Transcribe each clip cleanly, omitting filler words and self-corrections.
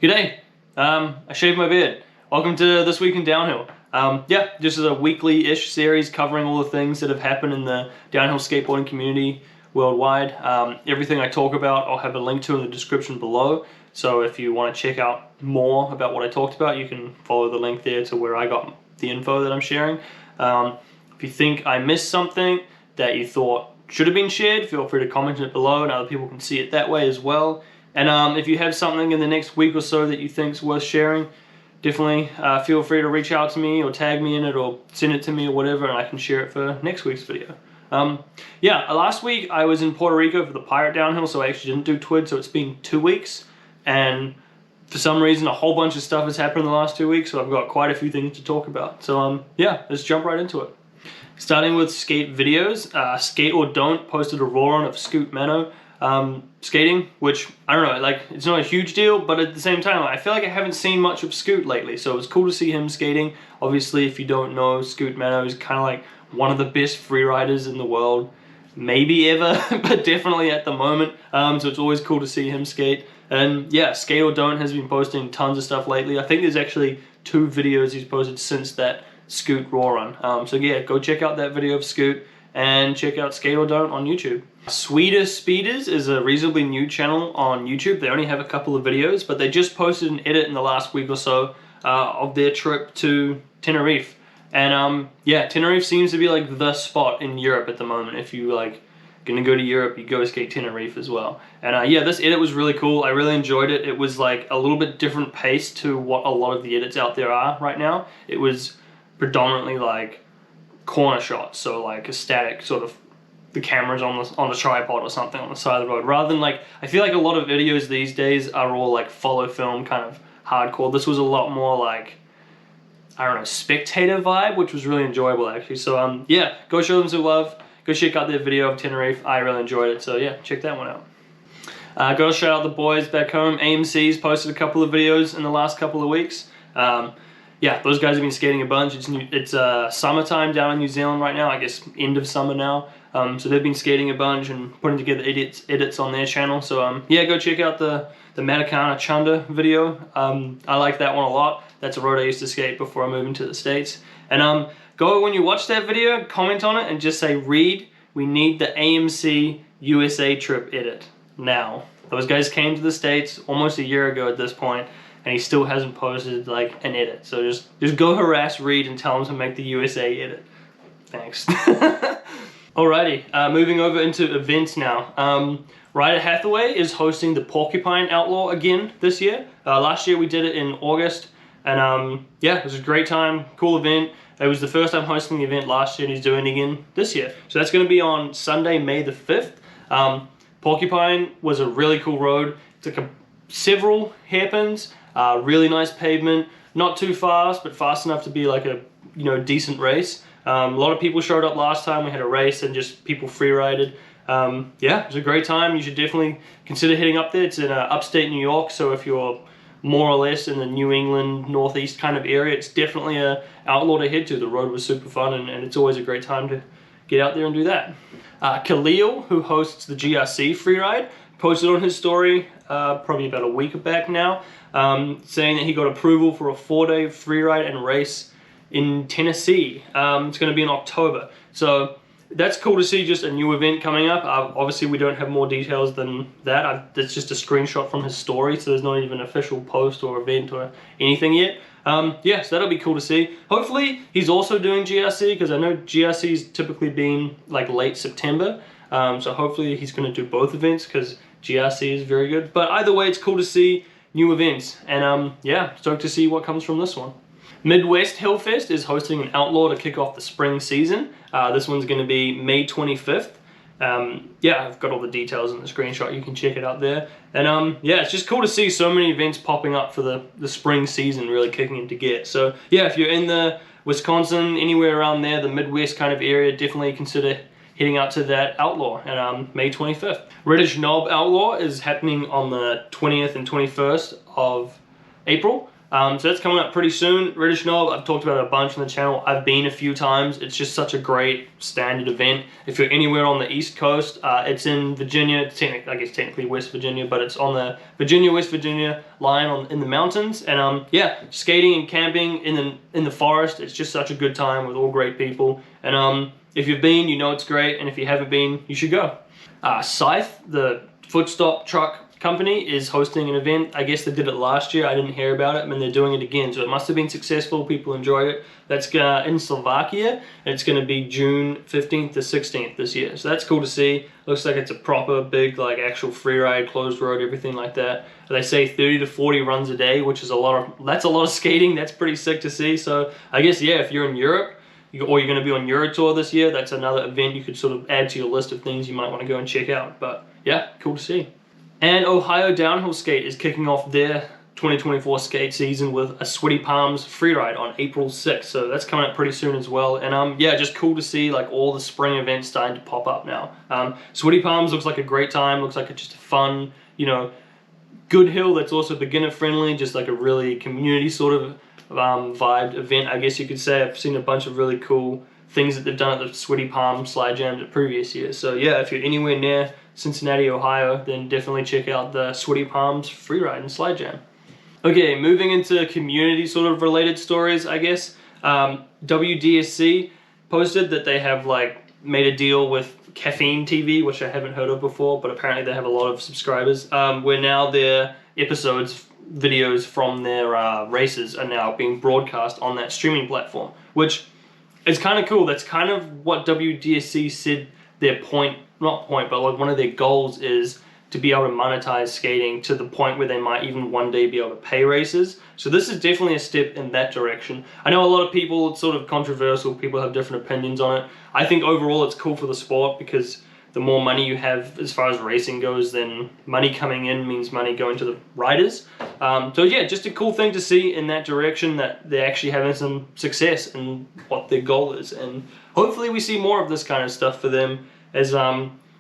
G'day, I shaved my beard. Welcome to This Week in Downhill. Yeah, this is a weekly-ish series covering all the things that have happened in the downhill skateboarding community worldwide. Everything I talk about I'll have a link to in the description below, so if you want to check out more about what I talked about, you can follow the link there to where I got the info that I'm sharing. If you think I missed something that you thought should have been shared, feel free to comment it below and other people can see it that way as well. And if you have something in the next week or so that you think is worth sharing, definitely feel free to reach out to me or tag me in it or send it to me or whatever, and I can share it for next week's video. Yeah, last week I was in Puerto Rico for the Pirate Downhill, so I actually didn't do TWID, so it's been 2 weeks. And for some reason a whole bunch of stuff has happened in the last 2 weeks, so I've got quite a few things to talk about. So yeah, let's jump right into it. Starting with skate videos, Skate or Don't posted a raw run of Scoot Mano skating, which, I don't know, like, it's not a huge deal, but at the same time, I feel like I haven't seen much of Scoot lately, so it was cool to see him skating. Obviously, if you don't know, Scoot Mano is kind of like one of the best freeriders in the world, maybe ever, but definitely at the moment, so it's always cool to see him skate. And yeah, Skate or Don't has been posting tons of stuff lately. I think there's actually 2 videos he's posted since that Scoot raw run. So yeah, go check out that video of Scoot and check out Skate or Don't on YouTube. Swedish Speeders is a reasonably new channel on YouTube. They only have a couple of videos, but they just posted an edit in the last week or so of their trip to Tenerife. And yeah, Tenerife seems to be like the spot in Europe at the moment. If you like gonna go to Europe, you go skate Tenerife as well. And yeah, this edit was really cool. I really enjoyed it. It was like a little bit different pace to what a lot of the edits out there are right now. It was predominantly like corner shots, so like a static sort of, the camera's on the tripod or something on the side of the road, rather than like, I feel like a lot of videos these days are all like follow film kind of hardcore. This was a lot more like, I don't know, spectator vibe, which was really enjoyable actually. So yeah, go show them some love, go check out their video of Tenerife. I really enjoyed it, so yeah, check that one out. Gotta shout out the boys back home. AMC's posted a couple of videos in the last couple of weeks. Yeah, those guys have been skating a bunch. It's summertime down in New Zealand right now, I guess end of summer now. So they've been skating a bunch and putting together edits on their channel. So yeah, go check out the Matakana Chunda video. I like that one a lot. That's a road I used to skate before I moved into the States. And go, when you watch that video, comment on it and just say, Reed, we need the AMC USA trip edit now. Those guys came to the States almost a year ago at this point, and he still hasn't posted like an edit. So just go harass Reed and tell him to make the USA edit. Thanks. Alrighty, moving over into events now. Ryder Hathaway is hosting the Porcupine Outlaw again this year. Last year we did it in August, and yeah, it was a great time, cool event. It was the first time hosting the event last year, and he's doing it again this year. So that's going to be on Sunday, May the 5th. Porcupine was a really cool road. It took several hairpins. Really nice pavement, not too fast, but fast enough to be like a decent race. A lot of people showed up last time. We had a race and just people freerided. Yeah, it was a great time. You should definitely consider heading up there. It's in upstate New York, so if you're more or less in the New England, Northeast kind of area, it's definitely an outlaw to head to. The road was super fun, and it's always a great time to get out there and do that. Khalil, who hosts the GRC freeride, posted on his story probably about a week back now, saying that he got approval for a 4-day freeride and race in Tennessee. It's going to be in October. So that's cool to see, just a new event coming up. Obviously we don't have more details than that. That's just a screenshot from his story, so there's not even an official post or event or anything yet. Yeah, so that'll be cool to see. Hopefully he's also doing GRC, because I know GRC's typically been like late September. So hopefully he's going to do both events, because GRC is very good. But either way, it's cool to see new events, and yeah, stoked to see what comes from this one. Midwest Hillfest is hosting an outlaw to kick off the spring season. This one's going to be May 25th. Yeah, I've got all the details in the screenshot. You can check it out there. And yeah, it's just cool to see so many events popping up for the spring season really kicking into gear. So yeah, if you're in the Wisconsin, anywhere around there, the Midwest kind of area, definitely consider heading out to that outlaw at May 25th. Reddish Knob Outlaw is happening on the 20th and 21st of April. So that's coming up pretty soon. Reddish Knob, I've talked about it a bunch on the channel. I've been a few times. It's just such a great standard event. If you're anywhere on the East Coast, it's in Virginia. I guess technically West Virginia, but it's on the Virginia-West Virginia line in the mountains. And yeah, skating and camping in the forest. It's just such a good time with all great people. And if you've been, you know it's great. And if you haven't been, you should go. Scythe, the footstop truck company, is hosting an event. I guess they did it last year. I didn't hear about it, and they're doing it again. So it must have been successful. People enjoyed it. That's in Slovakia, and it's going to be June 15th to 16th this year. So that's cool to see. Looks like it's a proper big, like, actual free ride, closed road, everything like that. They say 30 to 40 runs a day, which is that's a lot of skating. That's pretty sick to see. So I guess, yeah, if you're in Europe, or you're going to be on Euro Tour this year, that's another event you could sort of add to your list of things you might want to go and check out. But yeah, cool to see. And Ohio Downhill Skate is kicking off their 2024 skate season with a Sweaty Palms freeride on April 6th. So that's coming up pretty soon as well. And yeah, just cool to see like all the spring events starting to pop up now. Sweaty Palms looks like a great time. Looks like it's just a fun, you know, good hill that's also beginner friendly. Just like a really community sort of vibed event, I guess you could say. I've seen a bunch of really cool things that they've done at the Sweaty Palm slide jams at previous years. So yeah, if you're anywhere near Cincinnati, Ohio, then definitely check out the Sweaty Palms freeride and slide jam. Okay, moving into community sort of related stories, I guess. WDSC posted that they have like made a deal with Caffeine TV, which I haven't heard of before, but apparently they have a lot of subscribers, where now their videos from their races are now being broadcast on that streaming platform, which is kind of cool. That's kind of what WDSC said their but like one of their goals is to be able to monetize skating to the point where they might even one day be able to pay races. So this is definitely a step in that direction. I know a lot of people, it's sort of controversial, people have different opinions on it. I think overall it's cool for the sport because the more money you have as far as racing goes, then money coming in means money going to the riders. So yeah, just a cool thing to see in that direction, that they're actually having some success in what their goal is. And hopefully we see more of this kind of stuff for them, as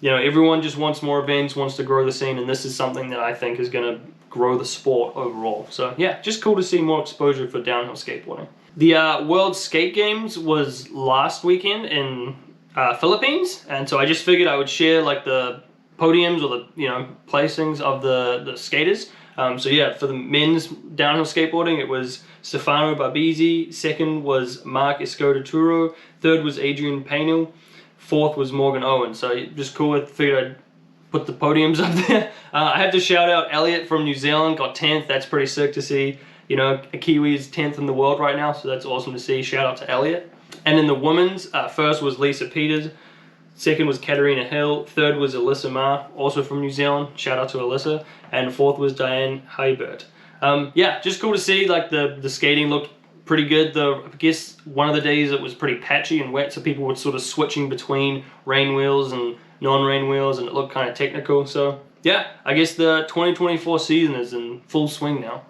you know, everyone just wants more events, wants to grow the scene, and this is something that I think is going to grow the sport overall. So yeah, just cool to see more exposure for downhill skateboarding. The World Skate Games was last weekend in Philippines, and so I just figured I would share like the podiums or the, you know, placings of the skaters. So yeah, for the men's downhill skateboarding, it was Stefano Barbizzi. Second was Mark Escodaturo. Third was Adrian Painel. Fourth was Morgan Owen. So just cool. I figured I'd put the podiums up there. I have to shout out Elliot from New Zealand, got 10th. That's pretty sick to see. You know, a Kiwi is 10th in the world right now, so that's awesome to see. Shout out to Elliot. And in the women's, first was Lisa Peters. Second was Katarina Hill. Third was Alyssa Ma, also from New Zealand. Shout out to Alyssa. And fourth was Diane Hybert. Yeah, just cool to see. Like the skating looked pretty good. I guess one of the days it was pretty patchy and wet, so people were sort of switching between rain wheels and non-rain wheels, and it looked kind of technical. So yeah, I guess the 2024 season is in full swing now.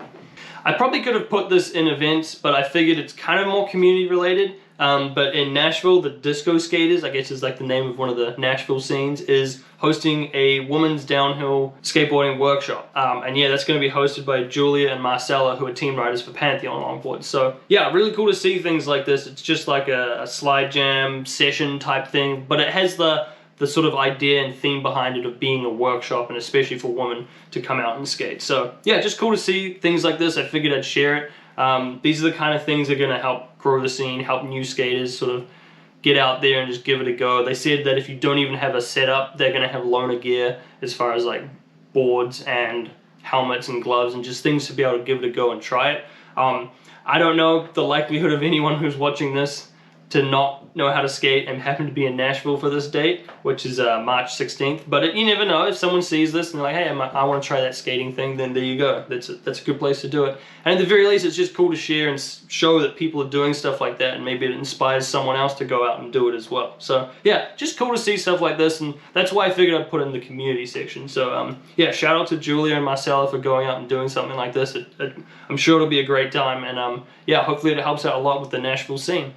I probably could have put this in events, but I figured it's kind of more community related. But in Nashville, the Disco Skaters, I guess is like the name of one of the Nashville scenes, is hosting a women's downhill skateboarding workshop. And yeah, that's going to be hosted by Julia and Marcella, who are team riders for Pantheon longboards. So yeah, really cool to see things like this. It's just like a slide jam session type thing, but it has the sort of idea and theme behind it of being a workshop, and especially for women to come out and skate. So yeah, just cool to see things like this. I figured I'd share it. These are the kind of things that are going to help grow the scene, help new skaters sort of get out there and just give it a go. They said that if you don't even have a setup, they're going to have loaner gear as far as like boards and helmets and gloves and just things to be able to give it a go and try it. I don't know the likelihood of anyone who's watching this to not know how to skate and happen to be in Nashville for this date, which is March 16th. But you never know. If someone sees this and they're like, hey, I want to try that skating thing, then there you go. That's a good place to do it. And at the very least, it's just cool to share and show that people are doing stuff like that, and maybe it inspires someone else to go out and do it as well. So yeah, just cool to see stuff like this, and that's why I figured I'd put it in the community section. So yeah, shout out to Julia and Marcella for going out and doing something like this. I'm sure it'll be a great time, and yeah, hopefully it helps out a lot with the Nashville scene.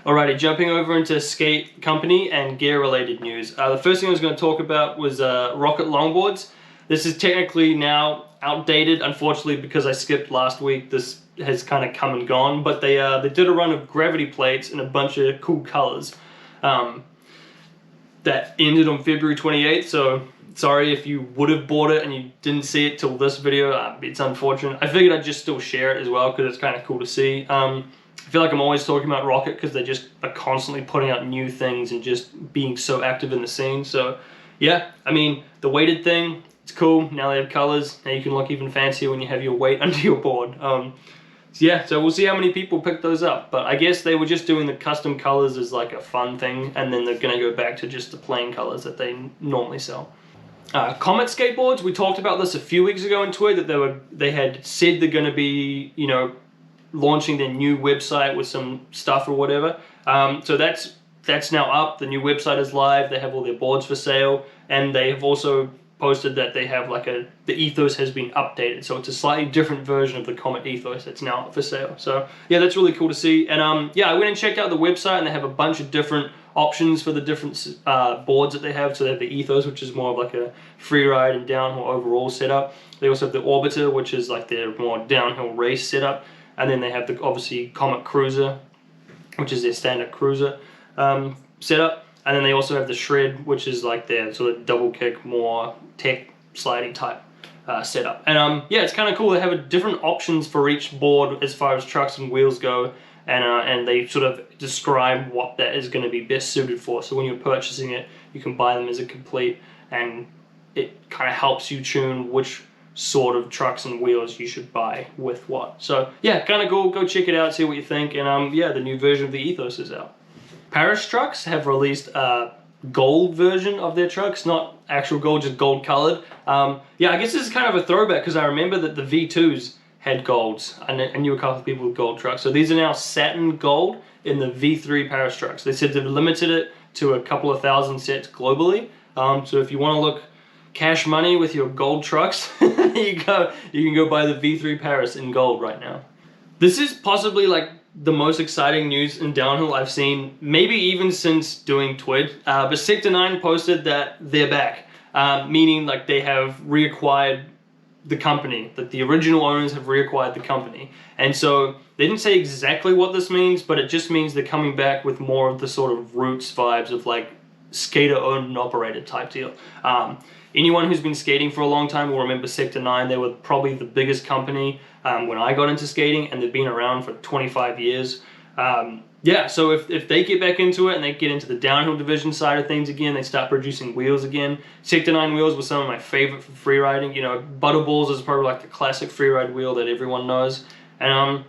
Alrighty, jumping over into skate company and gear related news. The first thing I was going to talk about was Rocket Longboards. this is technically now outdated, unfortunately, because I skipped last week. This has kind of come and gone, but they did a run of gravity plates in a bunch of cool colors that ended on February 28th. So sorry if you would have bought it and you didn't see it till this video. It's unfortunate. I figured I'd just still share it as well because it's kind of cool to see. I feel like I'm always talking about Rocket because they just are constantly putting out new things and just being so active in the scene. So yeah, I mean, the weighted thing, it's cool. Now they have colors. Now you can look even fancier when you have your weight under your board. So yeah, so we'll see how many people pick those up. But I guess they were just doing the custom colors as like a fun thing, and then they're gonna go back to just the plain colors that they normally sell. Comet Skateboards, we talked about this a few weeks ago in TWID, that they had said they're gonna be, you know, launching their new website with some stuff or whatever. So that's now up. The new website is live. They have all their boards for sale, and they have also posted that they have like the ethos has been updated, so it's a slightly different version of the Comet ethos that's now up for sale. So yeah, that's really cool to see. And yeah, I went and checked out the website, and they have a bunch of different options for the different boards that they have. So they have the ethos, which is more of like a free ride and downhill overall setup. They also have the Orbiter, which is like their more downhill race setup, and then they have the obviously Comet Cruiser, which is their standard cruiser setup. And then they also have the Shred, which is like their sort of double kick, more tech sliding type setup. And yeah, it's kind of cool. They have different options for each board as far as trucks and wheels go, and they sort of describe what that is going to be best suited for. So when you're purchasing it, you can buy them as a complete, and it kind of helps you tune which sort of trucks and wheels you should buy with what. So yeah, kind of cool. Go check it out, see what you think. And yeah, the new version of the ethos is out. Paris Trucks have released a gold version of their trucks, not actual gold, just gold colored. Yeah, I guess this is kind of a throwback because I remember that the V2s had golds. I knew a couple of people with gold trucks. So these are now satin gold in the V3 Paris Trucks. They said they've limited it to a couple of thousand sets globally. So if you want to look cash money with your gold trucks, you can go buy the V3 Paris in gold right now. This is possibly like the most exciting news in downhill I've seen, maybe even since doing TWID. But Sector 9 posted that they're back, meaning like they have reacquired the company, that the original owners have reacquired the company. And so they didn't say exactly what this means, but it just means they're coming back with more of the sort of roots vibes of like skater owned and operated type deal. Anyone who's been skating for a long time will remember Sector 9. They were probably the biggest company when I got into skating, and they've been around for 25 years. Yeah, so if they get back into it and they get into the downhill division side of things again, they start producing wheels again. Sector 9 wheels were some of my favorite for freeriding. You know, Butterballs is probably like the classic freeride wheel that everyone knows. And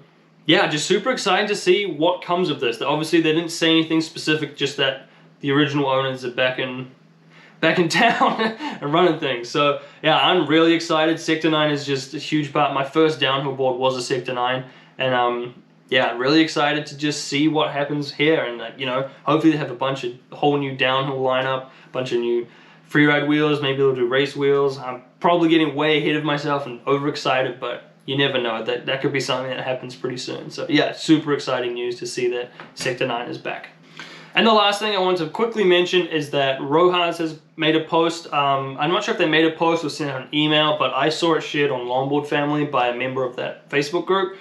yeah, just super excited to see what comes of this. Obviously, they didn't say anything specific, just that the original owners are back in town and running things. So yeah, I'm really excited. Sector 9 is just a huge part. My first downhill board was a Sector 9, and yeah, I'm really excited to just see what happens here. And you know, hopefully they have a whole new downhill lineup, a bunch of new freeride wheels. Maybe they'll do race wheels. I'm probably getting way ahead of myself and overexcited, but you never know. That could be something that happens pretty soon. So yeah, super exciting news to see that Sector 9 is back. And the last thing I want to quickly mention is that Rojas has made a post. I'm not sure if they made a post or sent out an email, but I saw it shared on Longboard Family by a member of that Facebook group.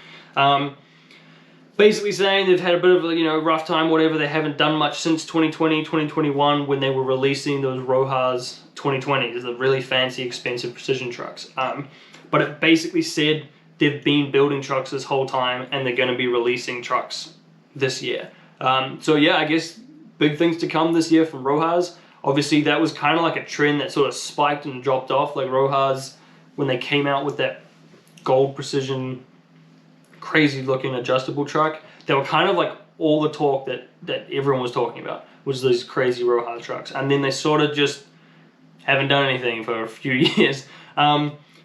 Basically saying they've had a bit of a, you know, rough time, whatever. They haven't done much since 2020, 2021 when they were releasing those Rojas 2020s, the really fancy, expensive precision trucks. But it basically said they've been building trucks this whole time and they're going to be releasing trucks this year. So yeah, I guess big things to come this year from Rojas. Obviously, that was kind of like a trend that sort of spiked and dropped off. Like Rojas, when they came out with that gold precision, crazy looking adjustable truck, they were kind of like all the talk that everyone was talking about was those crazy Rojas trucks. And then they sort of just haven't done anything for a few years.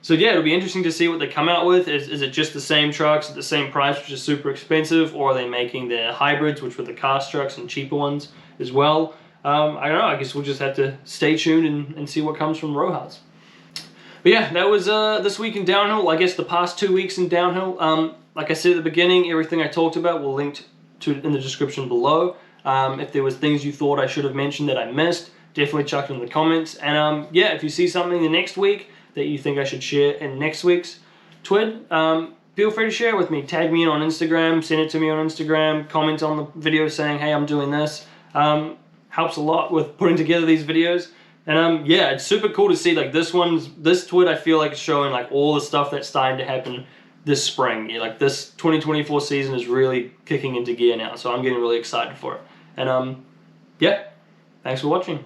So yeah, it'll be interesting to see what they come out with. Is it just the same trucks at the same price, which is super expensive, or are they making their hybrids, which were the cast trucks and cheaper ones as well? I don't know. I guess we'll just have to stay tuned and see what comes from Rojas. But yeah, that was this week in downhill. I guess the past 2 weeks in downhill. Like I said at the beginning, everything I talked about will link to in the description below. If there was things you thought I should have mentioned that I missed, definitely chuck it in the comments. And yeah, if you see something the next week that you think I should share in next week's TWID, feel free to share it with me. Tag me in on Instagram, send it to me on Instagram, comment on the video saying, hey, I'm doing this. Helps a lot with putting together these videos. And yeah, it's super cool to see like this TWID I feel like is showing like all the stuff that's starting to happen this spring. Yeah, like this 2024 season is really kicking into gear now, so I'm getting really excited for it. And yeah, thanks for watching.